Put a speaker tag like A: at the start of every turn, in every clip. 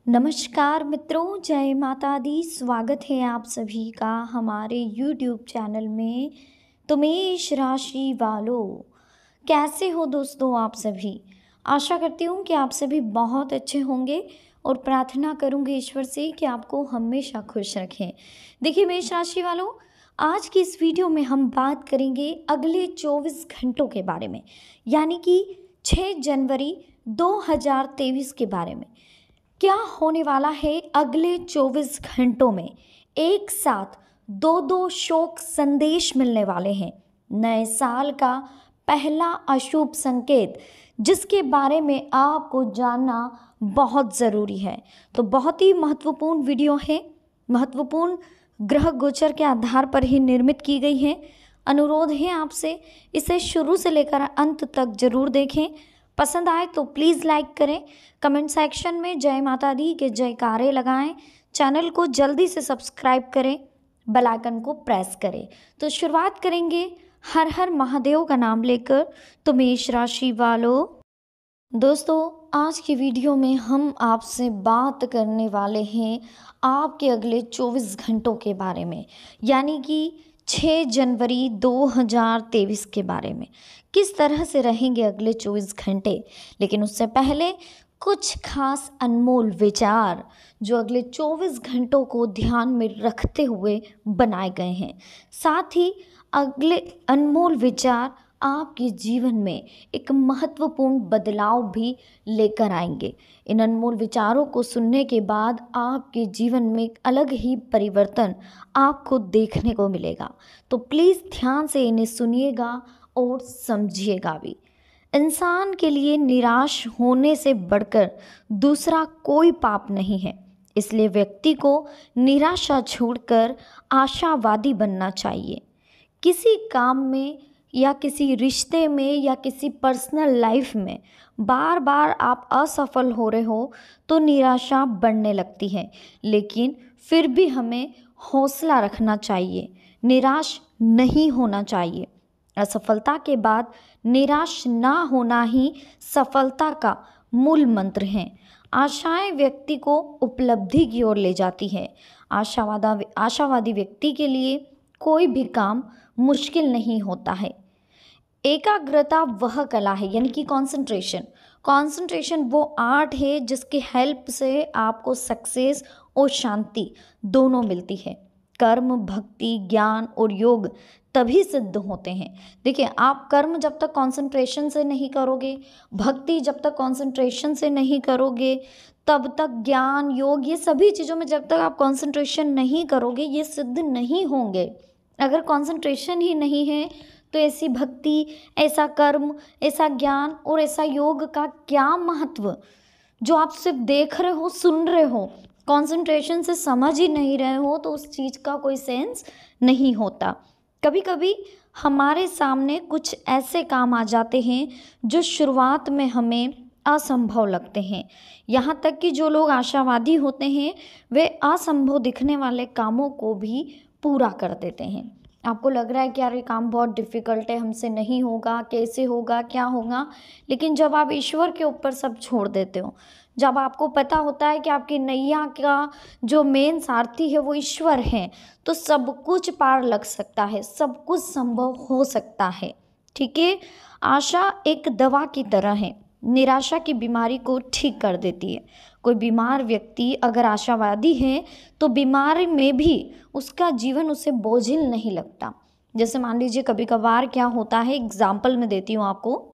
A: नमस्कार मित्रों, जय माता दी। स्वागत है आप सभी का हमारे YouTube चैनल में। तो मेष राशि वालों, कैसे हो दोस्तों आप सभी। आशा करती हूँ कि आप सभी बहुत अच्छे होंगे और प्रार्थना करूँगी ईश्वर से कि आपको हमेशा खुश रखें। देखिए मेष राशि वालों, आज की इस वीडियो में हम बात करेंगे अगले 24 घंटों के बारे में, यानी कि 6 जनवरी 2023 के बारे में। क्या होने वाला है अगले 24 घंटों में। एक साथ दो दो शोक संदेश मिलने वाले हैं। नए साल का पहला अशुभ संकेत, जिसके बारे में आपको जानना बहुत ज़रूरी है। तो बहुत ही महत्वपूर्ण वीडियो है, महत्वपूर्ण ग्रह गोचर के आधार पर ही निर्मित की गई है। अनुरोध है आपसे इसे शुरू से लेकर अंत तक जरूर देखें। पसंद आए तो प्लीज़ लाइक करें, कमेंट सेक्शन में जय माता दी के जयकारे लगाएं, चैनल को जल्दी से सब्सक्राइब करें, बेल आइकन को प्रेस करें। तो शुरुआत करेंगे हर हर महादेव का नाम लेकर। तो मेष राशि वालों, दोस्तों आज की वीडियो में हम आपसे बात करने वाले हैं आपके अगले 24 घंटों के बारे में, यानी कि 6 जनवरी 2023 के बारे में। किस तरह से रहेंगे अगले 24 घंटे। लेकिन उससे पहले कुछ खास अनमोल विचार जो अगले 24 घंटों को ध्यान में रखते हुए बनाए गए हैं। साथ ही अगले अनमोल विचार आपके जीवन में एक महत्वपूर्ण बदलाव भी लेकर आएंगे। इन अनमोल विचारों को सुनने के बाद आपके जीवन में एक अलग ही परिवर्तन आपको देखने को मिलेगा। तो प्लीज़ ध्यान से इन्हें सुनिएगा और समझिएगा भी। इंसान के लिए निराश होने से बढ़कर दूसरा कोई पाप नहीं है, इसलिए व्यक्ति को निराशा छोड़कर आशावादी बनना चाहिए। किसी काम में या किसी रिश्ते में या किसी पर्सनल लाइफ में बार बार आप असफल हो रहे हो तो निराशा बढ़ने लगती है, लेकिन फिर भी हमें हौसला रखना चाहिए, निराश नहीं होना चाहिए। असफलता के बाद निराश ना होना ही सफलता का मूल मंत्र है। आशाएं व्यक्ति को उपलब्धि की ओर ले जाती है। आशावादी व्यक्ति के लिए कोई भी काम मुश्किल नहीं होता है। एकाग्रता वह कला है, यानी कि कंसंट्रेशन वो आर्ट है जिसकी हेल्प से आपको सक्सेस और शांति दोनों मिलती है। कर्म, भक्ति, ज्ञान और योग तभी सिद्ध होते हैं। देखिए, आप कर्म जब तक कंसंट्रेशन से नहीं करोगे, भक्ति जब तक कंसंट्रेशन से नहीं करोगे, तब तक ज्ञान, योग, ये सभी चीज़ों में जब तक आप कंसंट्रेशन नहीं करोगे ये सिद्ध नहीं होंगे। अगर कंसंट्रेशन ही नहीं है तो ऐसी भक्ति, ऐसा कर्म, ऐसा ज्ञान और ऐसा योग का क्या महत्व, जो आप सिर्फ देख रहे हो, सुन रहे हो, कंसंट्रेशन से समझ ही नहीं रहे हो, तो उस चीज़ का कोई सेंस नहीं होता। कभी कभी हमारे सामने कुछ ऐसे काम आ जाते हैं जो शुरुआत में हमें असंभव लगते हैं। यहाँ तक कि जो लोग आशावादी होते हैं वे असंभव दिखने वाले कामों को भी पूरा कर देते हैं। आपको लग रहा है कि यार ये काम बहुत डिफ़िकल्ट है, हमसे नहीं होगा, कैसे होगा, क्या होगा, लेकिन जब आप ईश्वर के ऊपर सब छोड़ देते हो, जब आपको पता होता है कि आपकी नैया का जो मेन सारथी है वो ईश्वर है, तो सब कुछ पार लग सकता है, सब कुछ संभव हो सकता है। ठीक है, आशा एक दवा की तरह है, निराशा की बीमारी को ठीक कर देती है। कोई बीमार व्यक्ति अगर आशावादी है तो बीमारी में भी उसका जीवन उसे बोझिल नहीं लगता। जैसे मान लीजिए कभी कभार क्या होता है, एग्जाम्पल मैं देती हूँ आपको।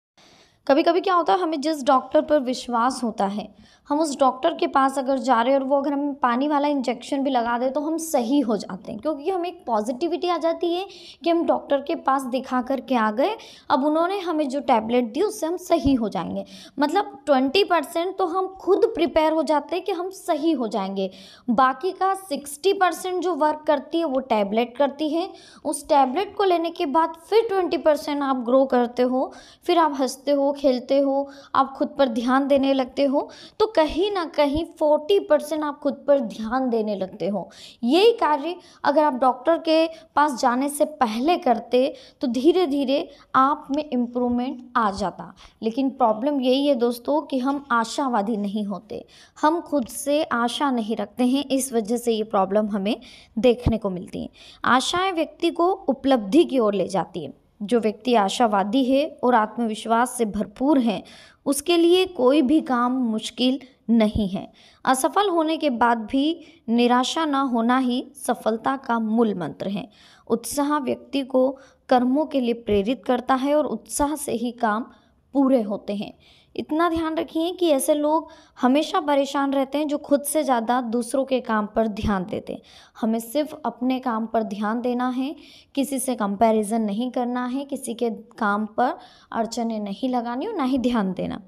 A: कभी कभी क्या होता है, हमें जिस डॉक्टर पर विश्वास होता है, हम उस डॉक्टर के पास अगर जा रहे हैं और वो अगर हमें पानी वाला इंजेक्शन भी लगा दे तो हम सही हो जाते हैं, क्योंकि हमें एक पॉजिटिविटी आ जाती है कि हम डॉक्टर के पास दिखा कर के आ गए, अब उन्होंने हमें जो टैबलेट दी उससे हम सही हो जाएंगे। मतलब 20% तो हम खुद प्रिपेयर हो जाते हैं कि हम सही हो जाएंगे, बाकी का 60% जो वर्क करती है वो टैबलेट करती है। उस टैबलेट को लेने के बाद फिर 20% आप ग्रो करते हो, फिर आप हंसते हो, खेलते हो, आप खुद पर ध्यान देने लगते हो। तो कहीं ना कहीं 40% आप खुद पर ध्यान देने लगते हो। यही कार्य अगर आप डॉक्टर के पास जाने से पहले करते तो धीरे धीरे आप में इम्प्रूवमेंट आ जाता। लेकिन प्रॉब्लम यही है दोस्तों कि हम आशावादी नहीं होते, हम खुद से आशा नहीं रखते हैं, इस वजह से ये प्रॉब्लम हमें देखने को मिलती है। आशाएं व्यक्ति को उपलब्धि की ओर ले जाती है। जो व्यक्ति आशावादी है और आत्मविश्वास से भरपूर है, उसके लिए कोई भी काम मुश्किल नहीं है। असफल होने के बाद भी निराशा न होना ही सफलता का मूल मंत्र है। उत्साह व्यक्ति को कर्मों के लिए प्रेरित करता है और उत्साह से ही काम पूरे होते हैं। इतना ध्यान रखिए कि ऐसे लोग हमेशा परेशान रहते हैं जो खुद से ज़्यादा दूसरों के काम पर ध्यान देते हैं। हमें सिर्फ अपने काम पर ध्यान देना है, किसी से कंपैरिजन नहीं करना है, किसी के काम पर अड़चने नहीं लगानी और ना ही ध्यान देना।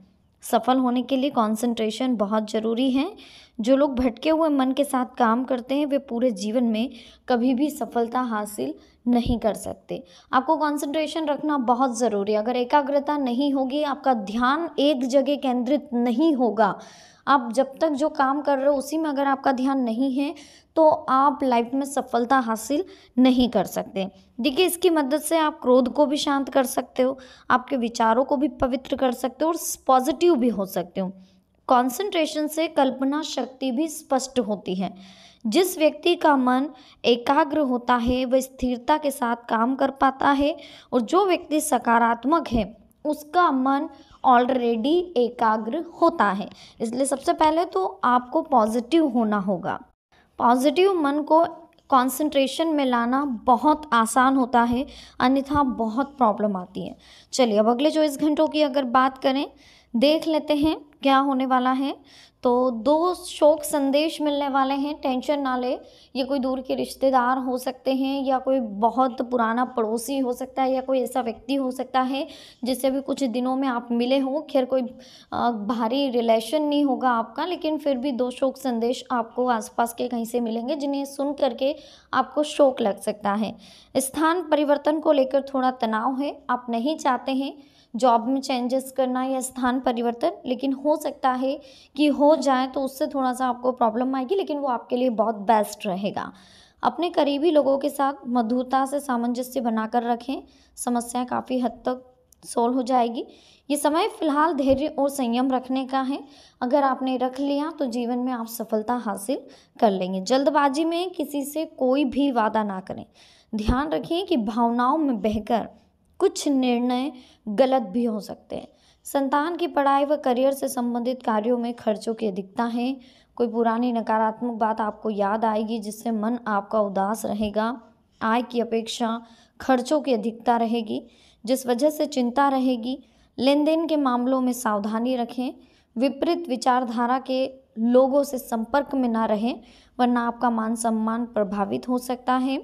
A: सफल होने के लिए कंसंट्रेशन बहुत ज़रूरी है। जो लोग भटके हुए मन के साथ काम करते हैं वे पूरे जीवन में कभी भी सफलता हासिल नहीं कर सकते। आपको कंसंट्रेशन रखना बहुत ज़रूरी है। अगर एकाग्रता नहीं होगी, आपका ध्यान एक जगह केंद्रित नहीं होगा, आप जब तक जो काम कर रहे हो उसी में अगर आपका ध्यान नहीं है तो आप लाइफ में सफलता हासिल नहीं कर सकते। देखिए, इसकी मदद से आप क्रोध को भी शांत कर सकते हो, आपके विचारों को भी पवित्र कर सकते हो और पॉजिटिव भी हो सकते हो। कंसंट्रेशन से कल्पना शक्ति भी स्पष्ट होती है। जिस व्यक्ति का मन एकाग्र होता है वह स्थिरता के साथ काम कर पाता है, और जो व्यक्ति सकारात्मक है उसका मन ऑलरेडी एकाग्र होता है। इसलिए सबसे पहले तो आपको पॉजिटिव होना होगा। पॉजिटिव मन को कंसंट्रेशन में लाना बहुत आसान होता है, अन्यथा बहुत प्रॉब्लम आती है। चलिए अब अगले 24 घंटों की अगर बात करें, देख लेते हैं क्या होने वाला है। तो 2 शोक संदेश मिलने वाले हैं, टेंशन ना ले। ये कोई दूर के रिश्तेदार हो सकते हैं, या कोई बहुत पुराना पड़ोसी हो सकता है, या कोई ऐसा व्यक्ति हो सकता है जिससे भी कुछ दिनों में आप मिले हों। खैर कोई भारी रिलेशन नहीं होगा आपका, लेकिन फिर भी 2 शोक संदेश आपको आसपास के कहीं से मिलेंगे जिन्हें सुन करके आपको शोक लग सकता है। स्थान परिवर्तन को लेकर थोड़ा तनाव है, आप नहीं चाहते हैं जॉब में चेंजेस करना या स्थान परिवर्तन, लेकिन हो सकता है कि हो जाए तो उससे थोड़ा सा आपको प्रॉब्लम आएगी, लेकिन वो आपके लिए बहुत बेस्ट रहेगा। अपने करीबी लोगों के साथ मधुरता से सामंजस्य बनाकर रखें, समस्या काफ़ी हद तक सोल्व हो जाएगी। ये समय फिलहाल धैर्य और संयम रखने का है। अगर आपने रख लिया तो जीवन में आप सफलता हासिल कर लेंगे। जल्दबाजी में किसी से कोई भी वादा ना करें। ध्यान रखें कि भावनाओं में बहकर कुछ निर्णय गलत भी हो सकते हैं। संतान की पढ़ाई व करियर से संबंधित कार्यों में खर्चों की अधिकता है। कोई पुरानी नकारात्मक बात आपको याद आएगी जिससे मन आपका उदास रहेगा। आय की अपेक्षा खर्चों की अधिकता रहेगी जिस वजह से चिंता रहेगी। लेन देन के मामलों में सावधानी रखें। विपरीत विचारधारा के लोगों से संपर्क में ना रहें, वरना आपका मान सम्मान प्रभावित हो सकता है।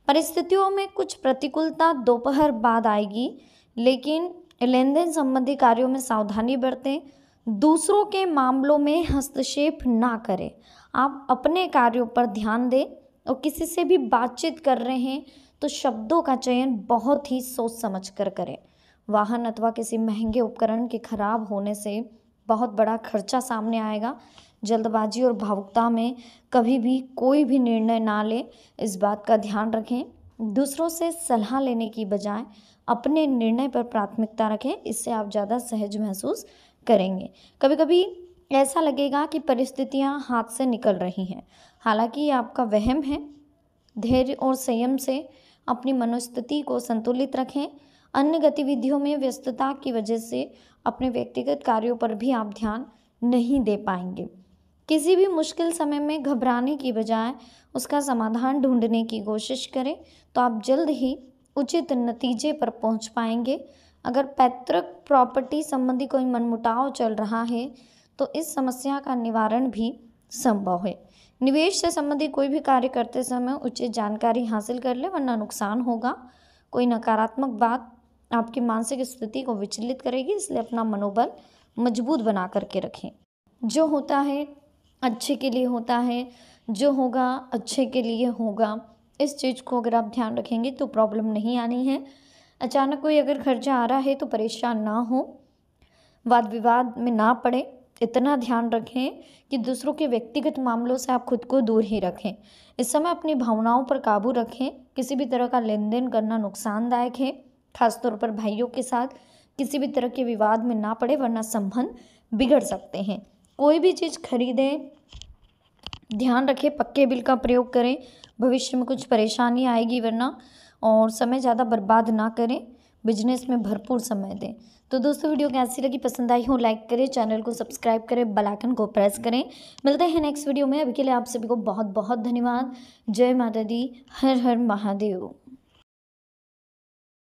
A: परिस्थितियों में कुछ प्रतिकूलता दोपहर बाद आएगी, लेकिन लेन देन संबंधी कार्यों में सावधानी बरतें। दूसरों के मामलों में हस्तक्षेप ना करें। आप अपने कार्यों पर ध्यान दें, और किसी से भी बातचीत कर रहे हैं तो शब्दों का चयन बहुत ही सोच समझ कर करें। वाहन अथवा किसी महंगे उपकरण के खराब होने से बहुत बड़ा खर्चा सामने आएगा। जल्दबाजी और भावुकता में कभी भी कोई भी निर्णय ना लें, इस बात का ध्यान रखें। दूसरों से सलाह लेने की बजाय अपने निर्णय पर प्राथमिकता रखें, इससे आप ज़्यादा सहज महसूस करेंगे। कभी कभी ऐसा लगेगा कि परिस्थितियां हाथ से निकल रही हैं, हालांकि ये आपका वहम है। धैर्य और संयम से अपनी मनोस्थिति को संतुलित रखें। अन्य गतिविधियों में व्यस्तता की वजह से अपने व्यक्तिगत कार्यों पर भी आप ध्यान नहीं दे पाएंगे। किसी भी मुश्किल समय में घबराने की बजाय उसका समाधान ढूंढने की कोशिश करें, तो आप जल्द ही उचित नतीजे पर पहुंच पाएंगे। अगर पैतृक प्रॉपर्टी संबंधी कोई मनमुटाव चल रहा है तो इस समस्या का निवारण भी संभव है। निवेश से संबंधित कोई भी कार्य करते समय उचित जानकारी हासिल कर ले, वरना नुकसान होगा। कोई नकारात्मक बात आपकी मानसिक स्थिति को विचलित करेगी, इसलिए अपना मनोबल मजबूत बना करके रखें। जो होता है अच्छे के लिए होता है, जो होगा अच्छे के लिए होगा। इस चीज़ को अगर आप ध्यान रखेंगे तो प्रॉब्लम नहीं आनी है। अचानक कोई अगर खर्चा आ रहा है तो परेशान ना हो, वाद विवाद में ना पड़े। इतना ध्यान रखें कि दूसरों के व्यक्तिगत मामलों से आप खुद को दूर ही रखें। इस समय अपनी भावनाओं पर काबू रखें। किसी भी तरह का लेन देन करना नुकसानदायक है। खासतौर पर भाइयों के साथ किसी भी तरह के विवाद में ना पड़े, वरना संबंध बिगड़ सकते हैं। कोई भी चीज़ खरीदें, ध्यान रखें पक्के बिल का प्रयोग करें, भविष्य में कुछ परेशानी आएगी वरना। और समय ज़्यादा बर्बाद ना करें, बिजनेस में भरपूर समय दें। तो दोस्तों वीडियो कैसी लगी, पसंद आई हो लाइक करें, चैनल को सब्सक्राइब करें, बेल आइकन को प्रेस करें। मिलते हैं नेक्स्ट वीडियो में। अभी के लिए आप सभी को बहुत बहुत धन्यवाद। जय माता दी, हर हर महादेव।